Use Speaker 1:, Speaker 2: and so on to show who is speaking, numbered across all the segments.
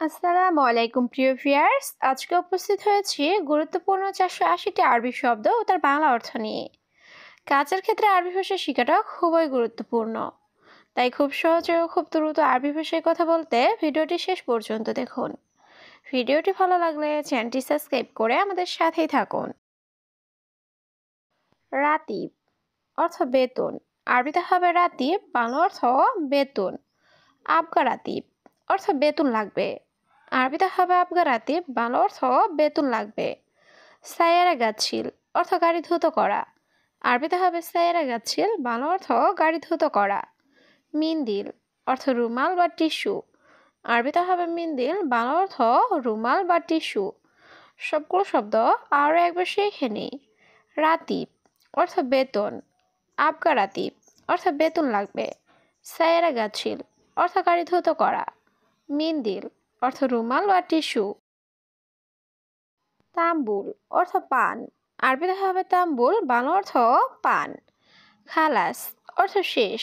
Speaker 1: আসসালামু আলাইকুম প্রিয় ভিউয়ার্স, আজকে উপস্থিত হয়েছি গুরুত্বপূর্ণ 480টি আরবি শব্দ ও তার বাংলা অর্থ নিয়ে। কাজের ক্ষেত্রে আরবি ভাষা শেখাটা খুবই গুরুত্বপূর্ণ, তাই খুব সহজে ও খুব দ্রুত আরবি ভাষায় কথা বলতে ভিডিওটি শেষ পর্যন্ত দেখুন। ভিডিওটি ভালো লাগলে চ্যানেলটি সাবস্ক্রাইব করে আমাদের সাথেই থাকুন। রাতিব অর্থ বেতন, আরবিতে হবে রাতিব, বাংলা অর্থ বেতন। আবগা রাতিব অর্থ বেতন লাগবে, আরবিতে হবে আবগা রাতিব, বাংলা অর্থ বেতন লাগবে। সাইয়ারা গাছিল অর্থ গাড়ি ধুতো করা, আরবিতে হবে সাইয়ারা গাছিল, বাংলা অর্থ গাড়ি ধুতো করা। মিন্দিল অর্থ রুমাল বা টিস্যু, আরবিতে হবে মিন্দিল, বাংলা অর্থ রুমাল বা টিস্যু। সবগুলো শব্দ আরও একবার শিখে নিই। রাতিব অর্থ বেতন, আবগা রাতিব অর্থ বেতন লাগবে, সাইয়ারা গাছিল অর্থ গাড়ি ধুতো করা, মিন্দিল অর্থ রুমাল বা টিস্যু। তাম্বুল অর্থ পান, আরবিতে হবে তাম্বুল, বাংলা অর্থ পান। খালাস অর্থ শেষ,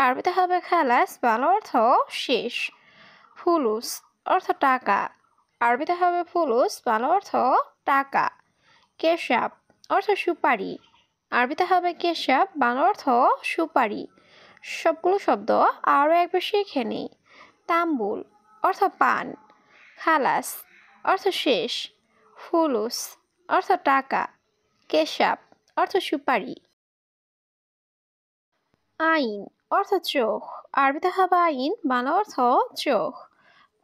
Speaker 1: আরবিতে হবে খালাস, বাংলা অর্থ শেষ। ফুলুস অর্থ টাকা, আরবিতে হবে ফুলুস, বাংলা অর্থ টাকা। কেশাব অর্থ সুপারি, আরবিতে হবে কেশাব, বাংলা অর্থ সুপারি। সবগুলো শব্দ আরও একবার শিখে নিই। তাম্বুল অর্থ পান, খালাস অর্থ শেষ, ফুলুস অর্থ টাকা, কেশাব অর্থ সুপারি। আইন অর্থ চোখ, আরবিতে হবে আইন, বাংলা অর্থ চোখ।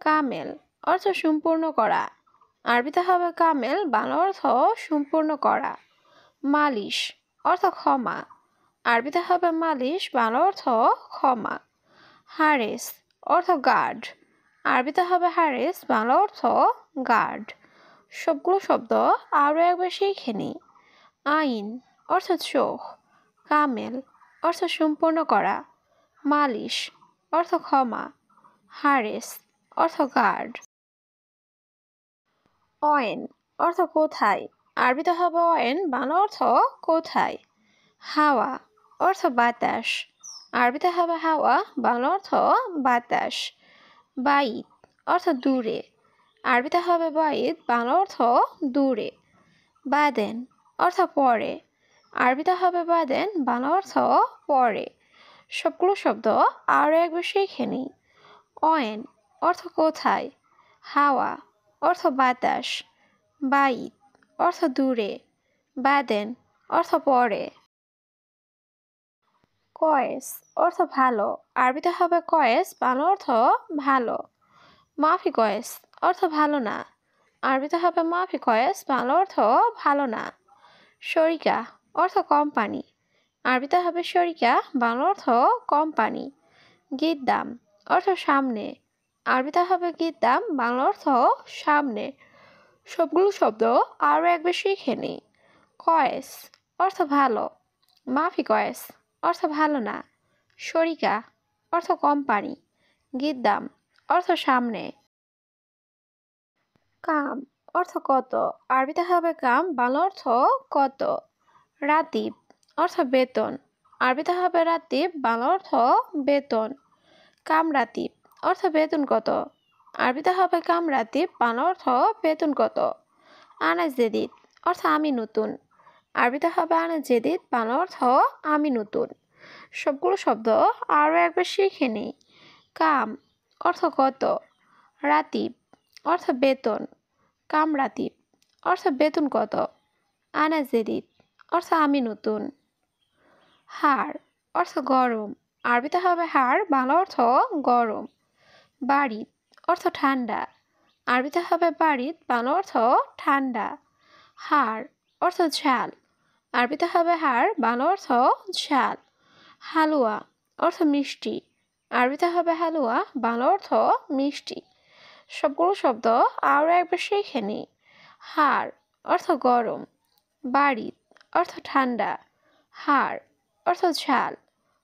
Speaker 1: কামেল অর্থ সম্পূর্ণ করা, আরবিতে হবে কামেল, বাংলা অর্থ সম্পূর্ণ করা। মালিশ অর্থ ক্ষমা, আরবিতে হবে মালিশ, বাংলা অর্থ ক্ষমা। হারেস অর্থ গার্ড, আরবিতে হবে হারেস, বাংলা অর্থ গার্ড। সবগুলো শব্দ আরও একবার শিখে নিই। আইন অর্থ চোখ, কামেল অর্থ সম্পূর্ণ করা, মালিশ অর্থ ক্ষমা, হারেস অর্থ গার্ড। অয়েন অর্থ কোথায়, আরবিতে হবে অয়েন, বাংলা অর্থ কোথায়। হাওয়া অর্থ বাতাস, আরবিতে হবে হাওয়া, বাংলা অর্থ বাতাস। বাইত অর্থ দূরে, আরবিতে হবে বাইত, বাংলা অর্থ দূরে। বাদেন অর্থ পরে, আরবিতে হবে বাদেন, বাংলা অর্থ পরে। সবগুলো শব্দ আরও একবার শিখে নিই। অয়েন অর্থ কোথায়, হাওয়া অর্থ বাতাস, বাইত অর্থ দূরে, বাদেন অর্থ পরে। কয়েস অর্থ ভালো, আরবিতে হবে কয়েস, বাংলা অর্থ ভালো। মাফি কয়েস অর্থ ভালো না, আরবিতে হবে মাফি কয়েস, বাংলা অর্থ ভালো না। শরিকা অর্থ কোম্পানি, আরবিতে হবে শরিকা, বাংলা অর্থ কোম্পানি। গিদ্দাম অর্থ সামনে, আরবিতে হবে গিদ্দাম, বাংলা অর্থ সামনে। সবগুলো শব্দ আরও একবার শিখে নিই। কয়েস অর্থ ভালো, মাফি কয়েস অর্থ ভালো না, শরিকা অর্থ কোম্পানি, গিদ্দাম অর্থ সামনে। কাম অর্থ কত, আরবিতে হবে কাম, বাংলা অর্থ কত। রাতিব অর্থ বেতন, আরবিতে হবে রাতিব, বাংলা অর্থ বেতন। কামরাতিব অর্থ বেতন কত, আরবিতে হবে কামরাতিব, বাংলা অর্থ বেতন কত। আনা জেদিদ অর্থ আমি নতুন, আরবিতে হবে আনা জেদিদ, বাংলা অর্থ আমি নতুন। সবগুলো শব্দ আরও একবার শিখে নিই। কাম অর্থ কত, রাতিব অর্থ বেতন, কামরাতিব অর্থ বেতন কত, আনা জেদিদ অর্থ আমি নতুন। হাড় অর্থ গরম, আরবিতে হবে হাড়, বাংলা অর্থ গরম। বাড়িত অর্থ ঠান্ডা, আরবিতে হবে বাড়িত, বাংলা অর্থ ঠান্ডা। হাড় অর্থ ঝাল, আরবিতে হবে হাড়, বাংলা অর্থ ঝাল। হালুয়া অর্থ মিষ্টি, আরবিতে হবে হালুয়া, বাংলা অর্থ মিষ্টি। সবগুলো শব্দ আরও একবার শিখে নিই। হাড় অর্থ গরম, বাড়িত অর্থ ঠান্ডা, হাড় অর্থ ঝাল,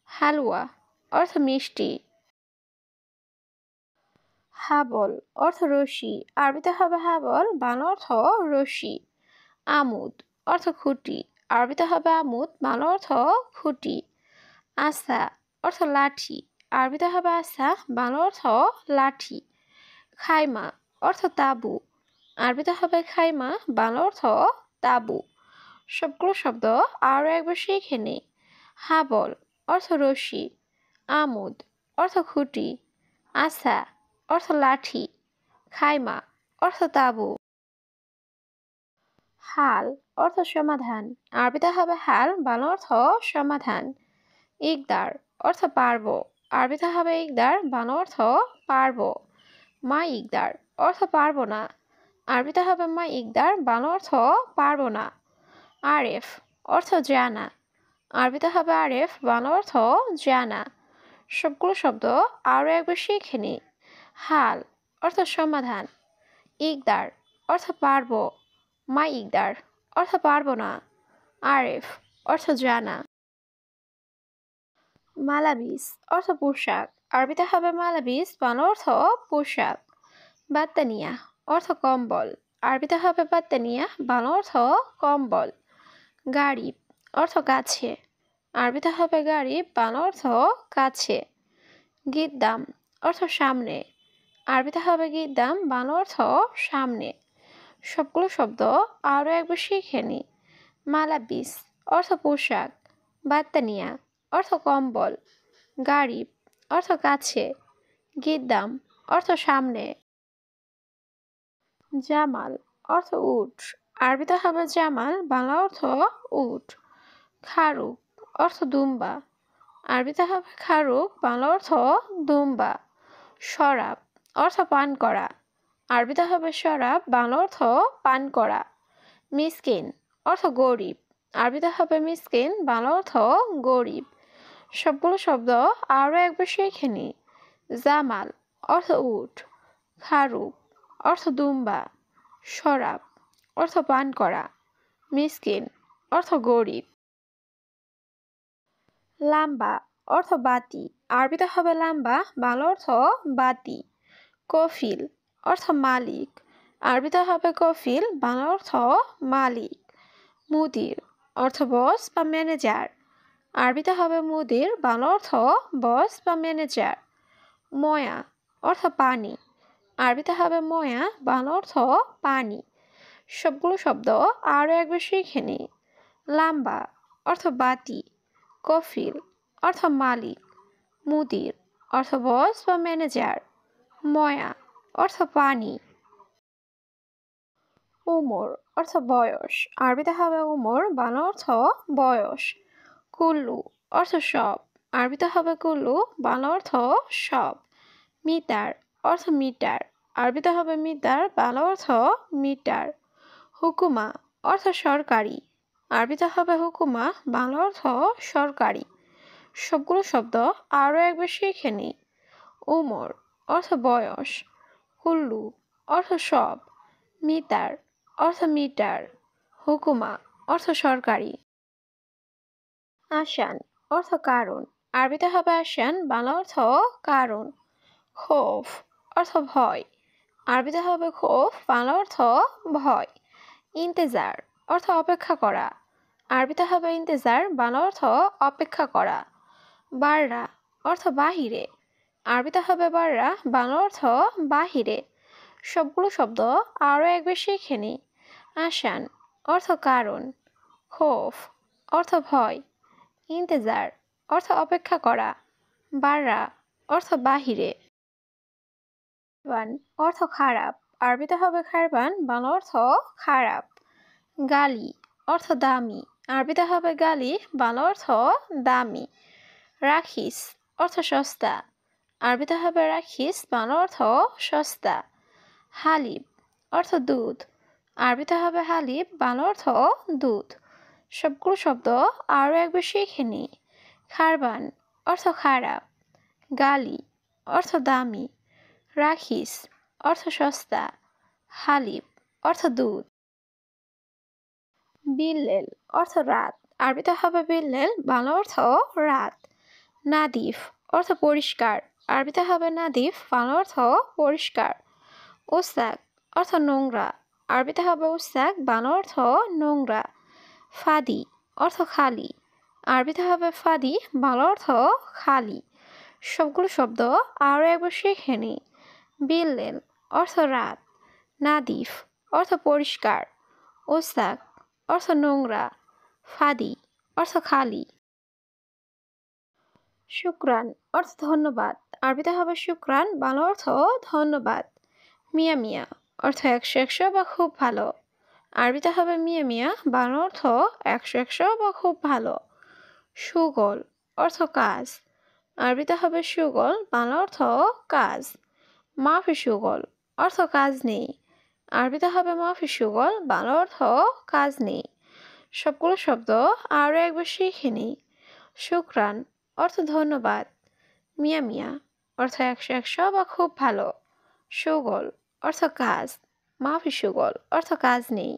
Speaker 1: হালুয়া অর্থ মিষ্টি। হাবল অর্থ রশি, আরবিতে হবে হাবল, বাংলা অর্থ রশি। আমুদ অর্থ খুঁটি, আরবিতে হবে আমুদ, বাংলা অর্থ খুঁটি। আসা অর্থ লাঠি, আরবিতে হবে আসা, বাংলা অর্থ লাঠি। খাইমা অর্থ তাঁবু। আরবিতে হবে খাইমা, বাংলা অর্থ তাঁবু। সবগুলো শব্দ আরও একবার শিখে নিই। হাবল অর্থ রশি, আমুদ অর্থ খুঁটি, আসা অর্থ লাঠি, খাইমা অর্থ তাঁবু। হাল অর্থ সমাধান। আরবিতে হবে হাল, বাংলা অর্থ সমাধান। ইকদার অর্থ পারবো। আরবিতে হবে ইকদার, বাংলা অর্থ পারবো। মা ইকদার অর্থ পারবো না। আরবিতে হবে মা ইকদার, বাংলা অর্থ পারবো না। আরেফ অর্থ জানা। আরবিতে হবে আরেফ, বাংলা অর্থ জানা। সবগুলো শব্দ আরও একবার শিখে নিই। হাল অর্থ সমাধান, ইকদার অর্থ পারবো, মা ইকদার অর্থ পারবো না, আরেফ অর্থ জানা। মালাবিস অর্থ পোশাক। আরবিতে হবে মালাবিস, বাংলা অর্থ পোশাক। বাত্তানিয়া অর্থ কম্বল। আরবিতে হবে বাত্তানিয়া, বাংলা অর্থ কম্বল। গারিব অর্থ কাছে। আরবিতে হবে গারিব, বাংলা অর্থ কাছে। গিদ্দাম অর্থ সামনে। আরবিতে হবে গিদ্দাম, বাংলা অর্থ সামনে। সবগুলো শব্দ আরও একবার শিখে নিই। মালাবিস অর্থ পোশাক, বাত্তানিয়া অর্থ কম্বল, গারিব অর্থ কাছে, গিদ্দাম অর্থ সামনে। জামাল অর্থ উট। আরবিতে হবে জামাল, বাংলা অর্থ উট। খারুক অর্থ দুম্বা। আরবিতে হবে খারুক, বাংলা অর্থ দুম্বা। শরাব অর্থ পান করা। আরবিতে হবে শরাব, বাংলা অর্থ পান করা। মিসকিন অর্থ গরিব। আরবিতে হবে মিসকিন, বাংলা অর্থ গরিব। সবগুলো শব্দ আরও একবার শিখে নিই। জামাল অর্থ উট, খারুক অর্থ দুম্বা, শরাব অর্থ পান করা, মিসকিন অর্থ গরিব। লাম্বা অর্থ বাতি। আরবিতে হবে লাম্বা, বাংলা অর্থ বাতি। কফিল অর্থ মালিক। আরবিতে হবে কফিল, বাংলা অর্থ মালিক। মুদির অর্থ বস বা ম্যানেজার। আরবিতে হবে মুদির, বাংলা অর্থ বস বা ম্যানেজার। ময়া অর্থ পানি। আরবিতে হবে ময়া, বাংলা অর্থ পানি। সবগুলো শব্দ আরও একবার শিখে নিই। লাম্বা অর্থ বাতি, কফিল অর্থ মালিক, মুদির অর্থ বস বা ম্যানেজার, ময়া অর্থ পানি। উমর অর্থ বয়স। আরবিতে হবে উমর, বাংলা অর্থ বয়স। কুল্লু অর্থ সব। আরবিতে হবে কুল্লু, বাংলা অর্থ সব। মিটার অর্থ মিটার। আরবিতে হবে মিটার, বাংলা অর্থ মিটার। হুকুমা অর্থ সরকারি। আরবিতে হবে হুকুমা, বাংলা অর্থ সরকারি। সবগুলো শব্দ আরও একবার শিখে নিই। উমর অর্থ বয়স, কুল্লু অর্থ সব, মিটার অর্থ মিটার, হুকুমা অর্থ সরকারি। আসান অর্থ কারণ। আরবিতে হবে আসান, বাংলা অর্থ কারণ। খৌফ অর্থ ভয়। আরবিতে হবে খৌফ, বাংলা অর্থ ভয়। ইন্তেজার অর্থ অপেক্ষা করা। আরবিতে হবে ইন্তেজার, বাংলা অর্থ অপেক্ষা করা। বাররা অর্থ বাহিরে। আরবিতে হবে বাররা, বাংলা অর্থ বাহিরে। সবগুলো শব্দ আরও একবার শিখে নিই। আসান অর্থ কারণ, খৌফ অর্থ ভয়, ইন্তেজার অর্থ অপেক্ষা করা, বাররা অর্থ বাহিরে। খারবান অর্থ খারাপ। আরবিতে হবে খারবান, বাংলা অর্থ খারাপ। গালি অর্থ দামি। আরবিতে হবে গালি, বাংলা অর্থ দামি। রাখিস অর্থ সস্তা। আরবিতে হবে রাখিস, বাংলা অর্থ সস্তা। হালিব অর্থ দুধ। আরবিতে হবে হালিব, বাংলা অর্থ দুধ। সবগুলো শব্দ আরও একবার শিখে নিই। খারবান অর্থ খারাপ, গালি অর্থ দামি, রাখিস অর্থ সস্তা, হালিব অর্থ দুধ। বিল্লেল অর্থ রাত। আরবিতে হবে বিল্লেল, বাংলা অর্থ রাত। নাদিফ অর্থ পরিষ্কার। আরবিতে হবে নাদিফ, বাংলা অর্থ পরিষ্কার। ওসাক অর্থ নোংরা। আরবিতে হবে ওসাক, বাংলা অর্থ নোংরা। ফাদি অর্থ খালি। আরবিতে হবে ফাদি, বাংলা অর্থ খালি। সবগুলো শব্দ আরও একবার শিখে নিই। বিল্লেল অর্থ রাত, নাদিফ অর্থ পরিষ্কার, ওসাক অর্থ নোংরা, ফাদি অর্থ খালি। শুক্রান অর্থ ধন্যবাদ, আরবিতে হবে শুক্রান, বাংলা অর্থ ধন্যবাদ। মিয়া মিয়া অর্থ একশো একশো বা খুব ভালো, আরবিতে হবে মিয়া মিয়া, বাংলা অর্থ একশো একশো বা খুব ভালো। সুগল অর্থ কাজ, আরবিতে হবে সুগল, বাংলা অর্থ কাজ। মাফি সুগল অর্থ কাজ নেই, আরবিতে হবে মাফি সুগল, বাংলা অর্থ কাজ নেই। সবগুলো শব্দ আরও একবার শিখে নিই। শুক্রান অর্থ ধন্যবাদ, মিয়া মিয়া অর্থ একশো একশো বা খুব ভালো, সুগল অর্থ কাজ, মাফি সুগল অর্থ কাজ নেই।